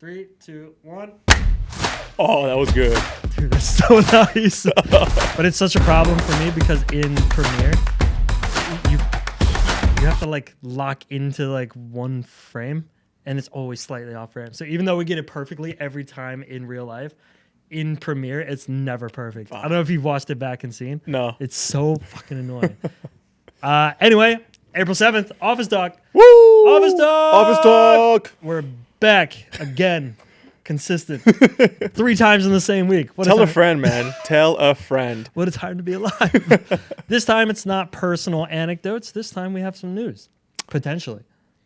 3, 2, 1. Oh, that was good. Dude, that's so nice. But it's such a problem for me because in Premiere, you have to like lock into like one frame, and it's always slightly off frame. So even though we get it perfectly every time in real life, in Premiere, it's never perfect. I don't know if you've watched it back and seen. No. It's so fucking annoying. Anyway, April 7th, Office Talk. Woo! Office Talk! Office Talk! We're back again. Consistent. 3 times in the same week. Tell a friend, man. Tell a friend. What a time to be alive. This time it's not personal anecdotes. This time we have some news. Potentially.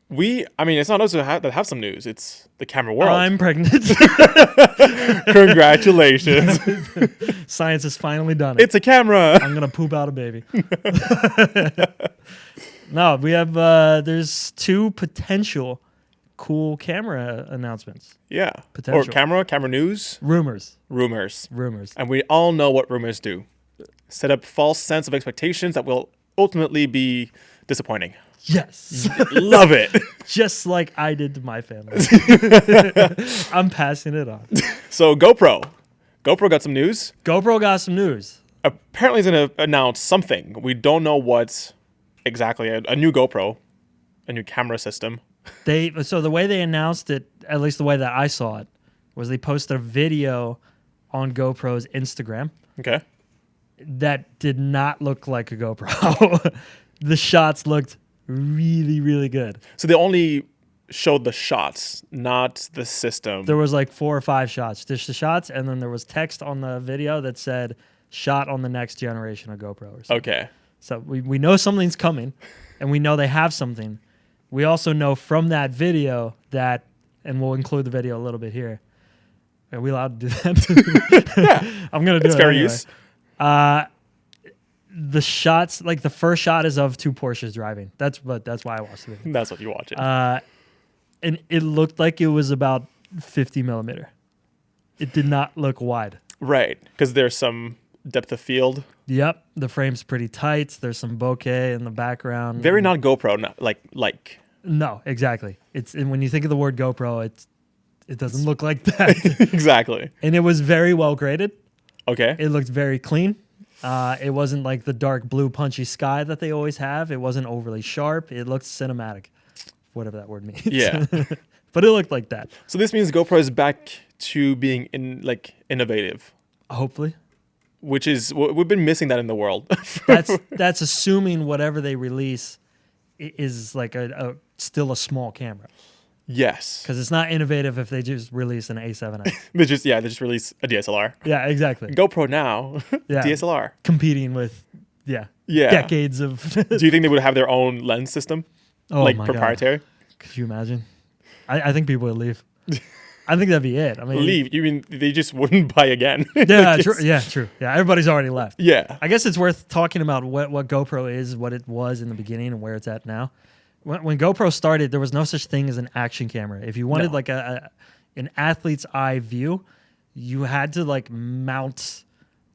It's not us that have some news. It's the camera world. I'm pregnant. Congratulations. Science has finally done it. It's a camera. I'm going to poop out a baby. No, we have, there's 2 potential cool camera announcements. Yeah. Potential. Or camera news. Rumors. And we all know what rumors do. Set up false sense of expectations that will ultimately be disappointing. Yes. Love it. Just like I did to my family. I'm passing it on. So GoPro got some news. GoPro got some news. Apparently it's going to announce something. We don't know what exactly. A new GoPro, a new camera system. So the way they announced it, at least the way that I saw it, was they posted a video on GoPro's Instagram. Okay. That did not look like a GoPro. The shots looked really, really good. So they only showed the shots, not the system. There was like 4 or 5 shots, just the shots, and then there was text on the video that said "shot on the next generation of GoPro" or something. Okay. So we know something's coming, and we know they have something. We also know from that video that, and we'll include the video a little bit here. Are we allowed to do that? Yeah. I'm going to do it fair anyway. use. The shots, like the first shot is of 2 Porsches driving. That's why I watched the video. That's what you watch it. And it looked like it was about 50 millimeter. It did not look wide. Right. Because there's some depth of field. Yep. The frame's pretty tight. There's some bokeh in the background. Very not GoPro, not like. No, exactly. And when you think of the word GoPro, it doesn't look like that. Exactly. And it was very well graded. Okay. It looked very clean. It wasn't like the dark blue punchy sky that they always have. It wasn't overly sharp. It looked cinematic, whatever that word means. Yeah. But it looked like that. So this means GoPro is back to being innovative. Hopefully. Which is, we've been missing that in the world. That's assuming whatever they release is like still a small camera. Yes. Because it's not innovative if they just release an A7S. They just release a DSLR. Yeah, exactly. GoPro now, Yeah. DSLR. Competing with, Yeah. decades of... Do you think they would have their own lens system? Oh like my proprietary? God. Could you imagine? I think people would leave. I think that'd be it. I mean, leave? You mean they just wouldn't buy again? Yeah, true. Yeah, true. Yeah, everybody's already left. Yeah. I guess it's worth talking about what GoPro is, what it was in the beginning, and where it's at now. When GoPro started, there was no such thing as an action camera. If you wanted like an athlete's eye view, you had to like mount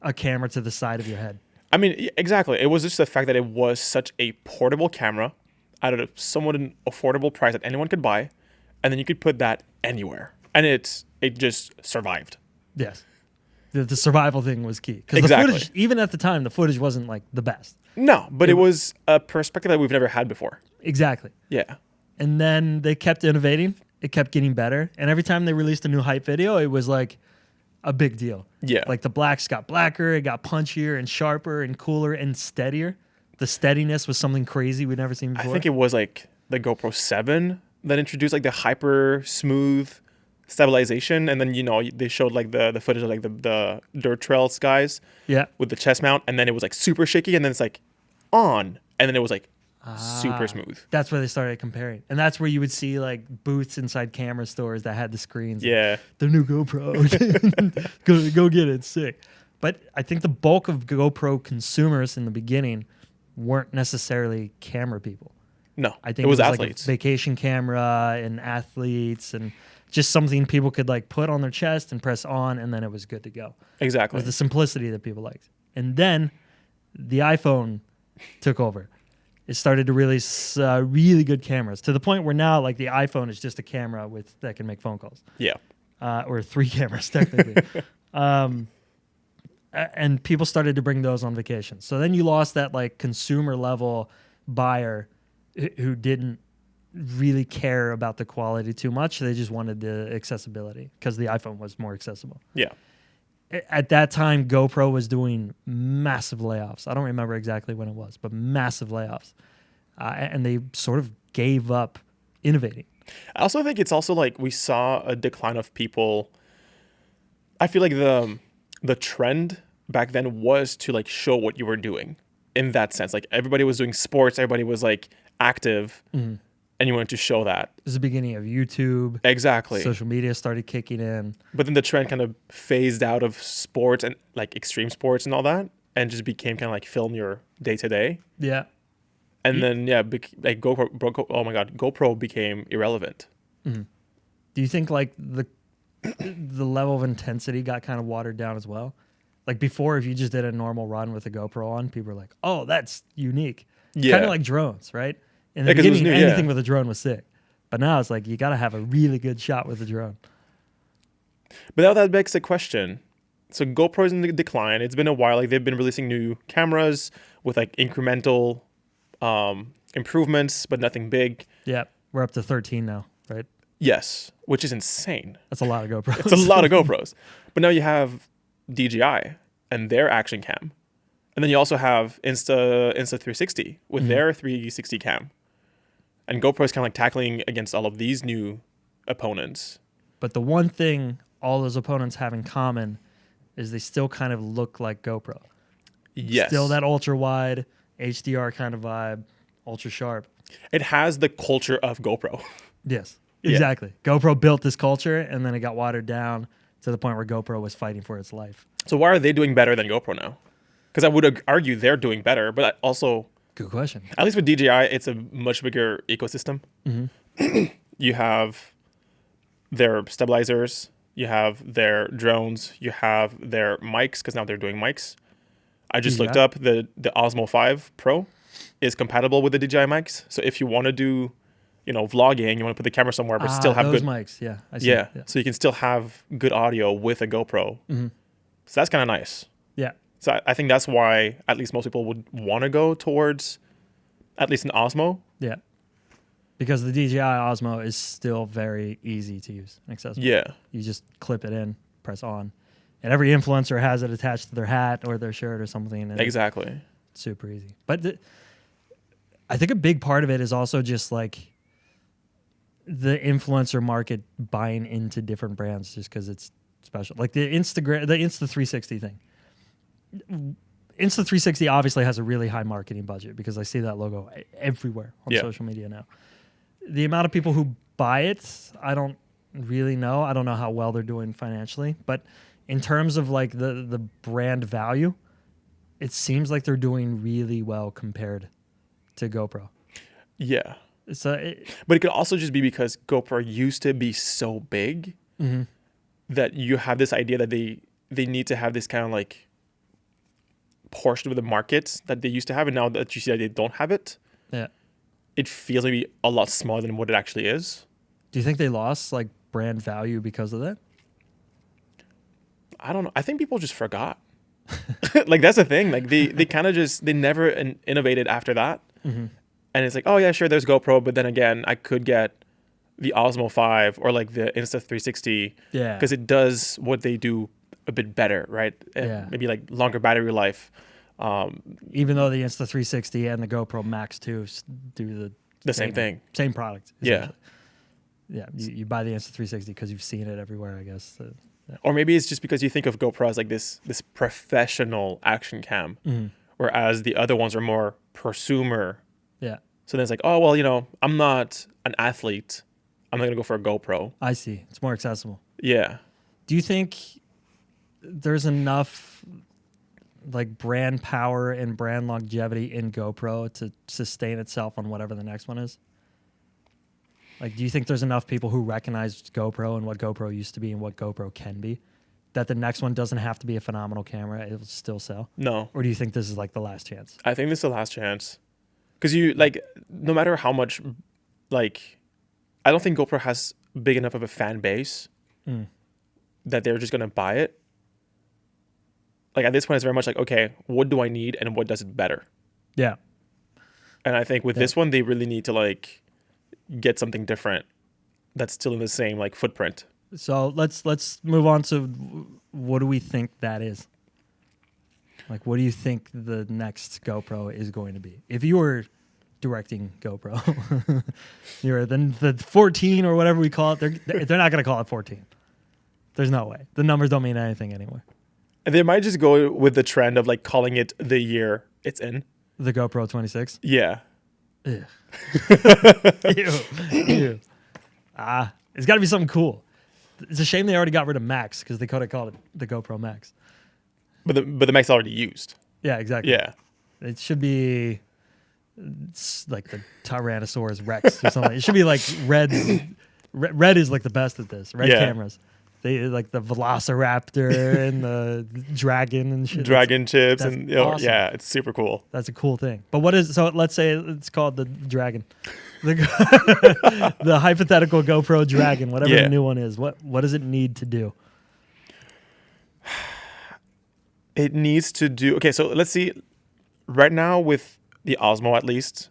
a camera to the side of your head. I mean, exactly. It was just the fact that it was such a portable camera at a somewhat an affordable price that anyone could buy, and then you could put that anywhere, and it just survived. Yes, the survival thing was key because Exactly. the footage, even at the time, the footage wasn't like the best. No, but it was a perspective that we've never had before. Exactly. Yeah. And then they kept innovating. It kept getting better. And every time they released a new hype video, it was like a big deal. Yeah. Like the blacks got blacker, it got punchier and sharper and cooler and steadier. The steadiness was something crazy we'd never seen before. I think it was like the GoPro 7 that introduced like the hyper smooth stabilization, and then they showed like the footage of like the dirt trails guys with the chest mount, and then it was like super shaky, and then it's like on, and then it was like super smooth. That's where they started comparing, and that's where you would see like booths inside camera stores that had the screens. Yeah, the new GoPro. go get it. It's sick. But I think the bulk of GoPro consumers in the beginning weren't necessarily camera people. No, I think it was like athletes, a vacation camera, and athletes, and just something people could like put on their chest and press on, and then it was good to go. Exactly. It was the simplicity that people liked. And then the iPhone took over. it started to release really good cameras to the point where now like the iPhone is just a camera that can make phone calls. Yeah. Or 3 cameras technically. And people started to bring those on vacation. So then you lost that like consumer level buyer who didn't really care about the quality too much. They just wanted the accessibility because the iPhone was more accessible. Yeah. At that time, GoPro was doing massive layoffs. I don't remember exactly when it was, but massive layoffs. And they sort of gave up innovating. I also think it's also like we saw a decline of people. I feel like the trend back then was to like show what you were doing in that sense. Like everybody was doing sports, everybody was like active, and you wanted to show that. This is the beginning of YouTube. Exactly. Social media started kicking in. But then the trend kind of phased out of sports and like extreme sports and all that, and just became kind of like film your day to day. Yeah. And then like GoPro became irrelevant. Mm-hmm. Do you think like the level of intensity got kind of watered down as well? Like before, if you just did a normal run with a GoPro on, people were like, "Oh, that's unique." Yeah. Kind of like drones, right? In the Yeah, 'cause it was beginning, new, anything yeah. with a drone was sick. But now it's like you got to have a really good shot with a drone. But now that begs the question. So GoPro's in the decline. It's been a while. Like they've been releasing new cameras with like incremental improvements, but nothing big. Yeah, we're up to 13 now, right? Yes, which is insane. That's a lot of GoPros. It's a lot of GoPros. But now you have DJI and their action cam. And then you also have Insta360 with their 360 cam. And GoPro is kind of like tackling against all of these new opponents. But the one thing all those opponents have in common is they still kind of look like GoPro. Yes. Still that ultra wide, HDR kind of vibe, ultra sharp. It has the culture of GoPro. Yes, Yeah. exactly. GoPro built this culture and then it got watered down to the point where GoPro was fighting for its life. So why are they doing better than GoPro now? Because I would argue they're doing better, but also, Good question. at least with DJI, it's a much bigger ecosystem. You have their stabilizers, you have their drones, you have their mics, because now they're doing mics. I just looked up the Osmo 5 Pro is compatible with the DJI mics. So if you want to do, vlogging, you want to put the camera somewhere, but still have those good mics. Yeah, I see. Yeah, so you can still have good audio with a GoPro. So that's kind of nice. Yeah. So I think that's why at least most people would want to go towards at least an Osmo. Yeah. Because the DJI Osmo is still very easy to use and accessible. Yeah. You just clip it in, press on. And every influencer has it attached to their hat or their shirt or something. And Exactly. it's super easy. But I think a big part of it is also just like the influencer market buying into different brands just because it's special. Like the Insta360 thing. Insta360 obviously has a really high marketing budget because I see that logo everywhere on social media now. The amount of people who buy it, I don't really know. I don't know how well they're doing financially, but in terms of like the brand value, it seems like they're doing really well compared to GoPro. Yeah. So, but it could also just be because GoPro used to be so big that you have this idea that they need to have this kind of like portion of the market that they used to have, and now that you see that they don't have it, it feels maybe a lot smaller than what it actually is. Do you think they lost like brand value because of that? I don't know. I think people just forgot. Like that's the thing. Like they kind of they never innovated after that. And it's like, oh yeah, sure, there's GoPro, but then again, I could get the Osmo 5 or like the Insta360 because it does what they do a bit better, right? Yeah. Maybe like longer battery life. Even though the Insta360 and the GoPro Max 2 do the same thing. Same product. Yeah. Yeah. You buy the Insta360 because you've seen it everywhere, I guess. Or maybe it's just because you think of GoPro as like this professional action cam, whereas the other ones are more prosumer. Yeah. So then it's like, oh, well, I'm not an athlete. I'm not going to go for a GoPro. I see. It's more accessible. Yeah. Do you think there's enough like brand power and brand longevity in GoPro to sustain itself on whatever the next one is? Like, do you think there's enough people who recognize GoPro and what GoPro used to be and what GoPro can be that the next one doesn't have to be a phenomenal camera? It'll still sell? No. Or do you think this is like the last chance? I think this is the last chance. Because you like, no matter how much, like, I don't think GoPro has big enough of a fan base that they're just gonna buy it. Like at this point, it's very much like, okay, what do I need and what does it better? Yeah. And I think with this one, they really need to like get something different that's still in the same like footprint. So let's move on to what do we think that is? Like, what do you think the next GoPro is going to be? If you were directing GoPro, you're then the 14 or whatever we call it. They're not going to call it 14. There's no way. The numbers don't mean anything anymore. And they might just go with the trend of like calling it the year it's in. The GoPro 26. Yeah. Ew. Ew. It's got to be something cool. It's a shame they already got rid of Max because they could have called it the GoPro Max. But the Mac's already used. Yeah, exactly. Yeah. It should be like the Tyrannosaurus Rex or something. It should be like Red. Red is like the best at this. Red cameras. They like the Velociraptor and the dragon and shit. Dragon chips and awesome. Yeah, it's super cool. That's a cool thing. But what is so? Let's say it's called the Dragon, the hypothetical GoPro Dragon, whatever the new one is. What does it need to do? It needs to do okay. So let's see. Right now with the Osmo, at least,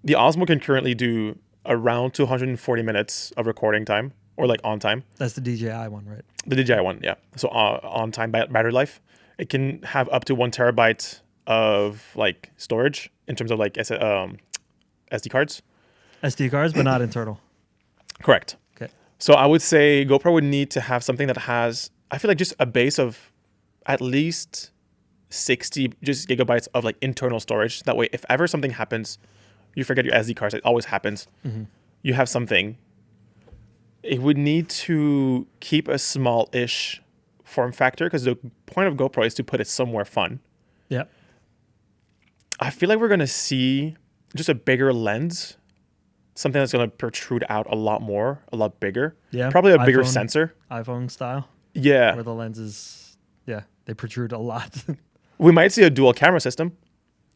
the Osmo can currently do around 240 minutes of recording time. Or like on time. That's the DJI one, right? The DJI one, yeah. So on time battery life, it can have up to 1 terabyte of like storage in terms of like SD cards. SD cards, but not internal. Correct. Okay. So I would say GoPro would need to have something that has, I feel like just a base of at least 60 just gigabytes of like internal storage. That way, if ever something happens, you forget your SD cards. It always happens. Mm-hmm. You have something. It would need to keep a small-ish form factor because the point of GoPro is to put it somewhere fun. Yeah. I feel like we're going to see just a bigger lens, something that's going to protrude out a lot more, a lot bigger. Yeah. Probably a bigger sensor. iPhone style. Yeah. Where the lenses, they protrude a lot. We might see a dual camera system.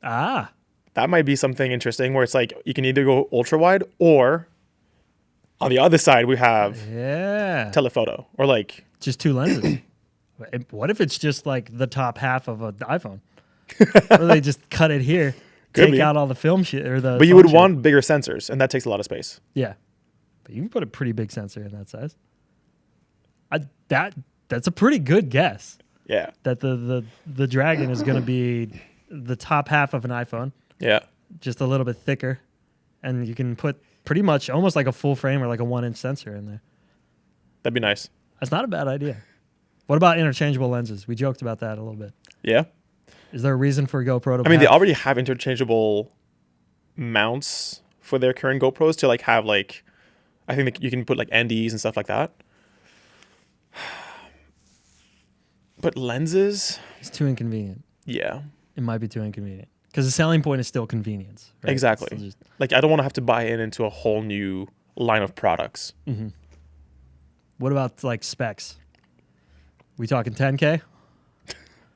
Ah. That might be something interesting where it's like you can either go ultra-wide or... On the other side, we have telephoto or like just 2 lenses. What if it's just like the top half of an iPhone? Or they just cut it here, take out all the film shit or the. But you would want bigger sensors, and that takes a lot of space. Yeah, but you can put a pretty big sensor in that size. That's a pretty good guess. Yeah. That the Dragon is going to be the top half of an iPhone. Yeah. Just a little bit thicker, and you can put. Pretty much almost like a full frame or like a 1-inch sensor in there. That'd be nice. That's not a bad idea. What about interchangeable lenses? We joked about that a little bit. Yeah. Is there a reason for GoPro to they already have interchangeable mounts for their current GoPros to like have like, I think you can put like NDs and stuff like that. But lenses? It's too inconvenient. Yeah. It might be too inconvenient. Because the selling point is still convenience. Right? Exactly. Like, I don't want to have to buy into a whole new line of products. Mm-hmm. What about, like, specs? We talking 10K?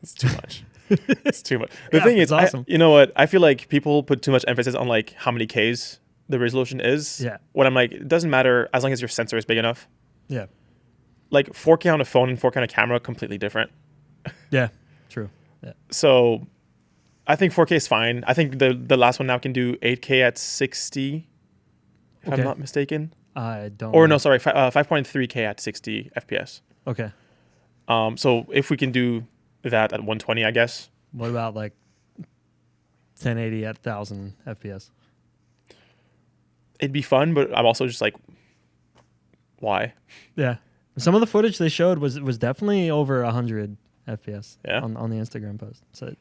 It's too much. It's too much. The thing is, awesome. You know what? I feel like people put too much emphasis on, like, how many Ks the resolution is. Yeah. When I'm like, it doesn't matter as long as your sensor is big enough. Yeah. Like, 4K on a phone and 4K on a camera, completely different. Yeah, true. Yeah. So... I think 4K is fine. I think the last one now can do 8K at 60, if I'm not mistaken. I don't. Or no, sorry, 5.3K at 60 FPS. Okay. So if we can do that at 120, I guess. What about like 1080 at 1000 FPS? It'd be fun, but I'm also just like, why? Yeah. Some of the footage they showed was definitely over 100 FPS on the Instagram post. So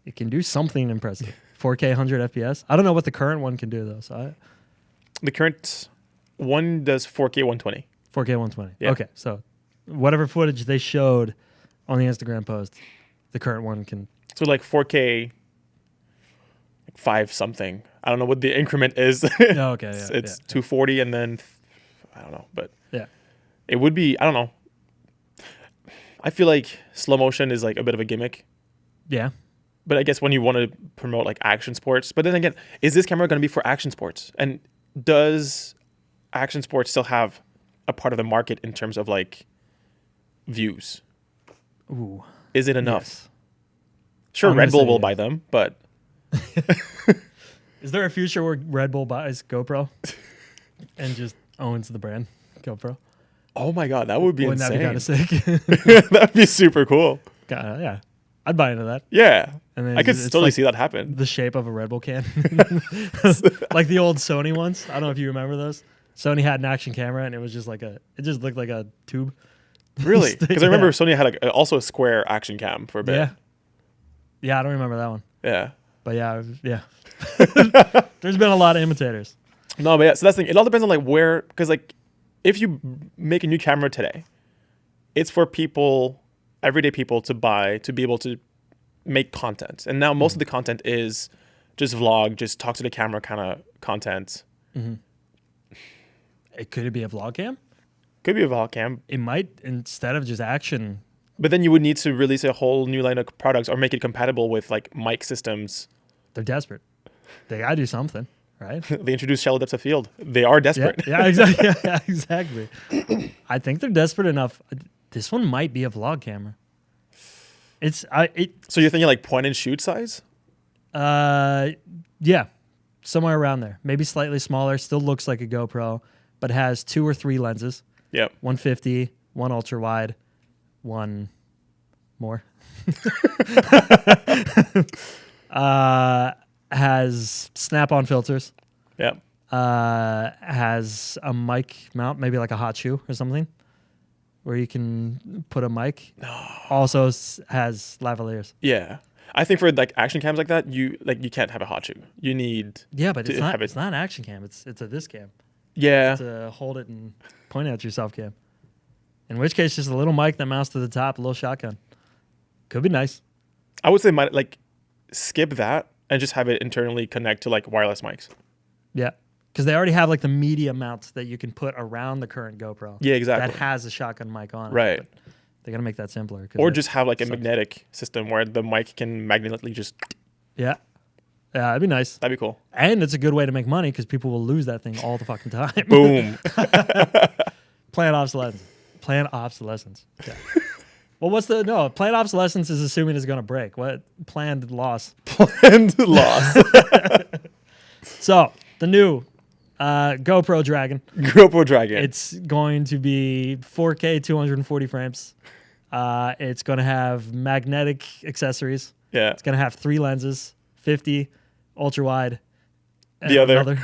it can do something impressive. 4K 100 FPS. I don't know what the current one can do, though. The current one does 4K 120. 4K 120. Yeah. Okay, so whatever footage they showed on the Instagram post, the current one can... So like 4K 5 something. I don't know what the increment is. Okay, yeah. It's 240 and then... I don't know, but... Yeah. It would be... I don't know. I feel like slow motion is like a bit of a gimmick. Yeah. But I guess when you want to promote like action sports, but then again, is this camera going to be for action sports? And does action sports still have a part of the market in terms of like views? Ooh. Is it enough? Yes. Sure, I'm Red gonna Bull say will yes. buy them, but Is there a future where Red Bull buys GoPro and just owns the brand GoPro? oh my god, that would be Wouldn't insane. that be kind of sick? That'd be super cool. Yeah, I'd buy into that. Yeah, And then I could it's totally like see that happen. the shape of a Red Bull can, like the old Sony ones. I don't know if you remember those. Sony had an action camera, and it was just like it just looked like a tube. Really? Because I remember Yeah. Sony had also a square action cam for a bit. Yeah, I don't remember that one. Yeah. But yeah. There's been a lot of imitators. No, but yeah, so that's the thing. It all depends on like where, because like if you make a new camera today, it's for people, everyday people to buy to be able to make content. And now most of the content is just vlog, just talk to the camera kind of content. Could it be a vlog cam? Could be a vlog cam, It might, instead of just action. but then you would need to release a whole new line of products or make it compatible with like mic systems. They're desperate. They gotta do something, right? They introduced shallow depths of field. They are desperate. Yeah, exactly. Yeah, exactly. I think they're desperate enough. This one might be a vlog camera. So you're thinking like point and shoot size? Yeah, somewhere around there. Maybe slightly smaller. Still looks like a GoPro, but has 2 or 3 lenses. Yep. 150, one ultra wide, one more. Has snap-on filters. Yep. Has a mic mount, maybe like a hot shoe or something, where you can put a mic. Also has lavaliers. Yeah. I think for like action cams like that, you can't have a hot shoe. You need But to it's not. have it- It's not an action cam. It's a this cam. Yeah. To hold it and point at yourself cam. In which case, just a little mic that mounts to the top, a little shotgun. Could be nice. I would say like skip that and just have it internally connect to like wireless mics. Yeah, because they already have like the media mount that you can put around the current GoPro. Yeah, exactly. That has a shotgun mic on it. Right. But they gotta make that simpler. Or just have like a magnetic system where the mic can magnetically just. Yeah, that'd be nice. That'd be cool. And it's a good way to make money because people will lose that thing all the fucking time. Boom. Planned obsolescence. Planned obsolescence. Yeah. Well, planned obsolescence is assuming it's going to break. What planned loss? Planned loss. So the new GoPro Dragon. GoPro Dragon. It's going to be 4K, 240 frames. It's going to have magnetic accessories. Yeah. It's going to have 3 lenses, 50, ultra wide. The other.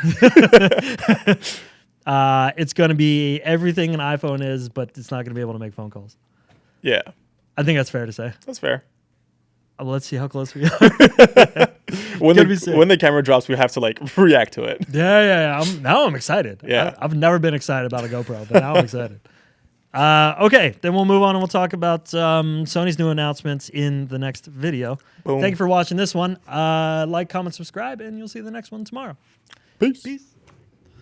It's going to be everything an iPhone is, but it's not going to be able to make phone calls. Yeah. I think that's fair to say. That's fair. Well, let's see how close we are. When Gonna be sick. when the camera drops, we have to like react to it. Yeah. Now I'm excited. Yeah. I've never been excited about a GoPro, but now I'm excited. Okay, then we'll move on and we'll talk about Sony's new announcements in the next video. Boom. Thank you for watching this one. Like, comment, subscribe, and you'll see the next one tomorrow. Peace. Peace.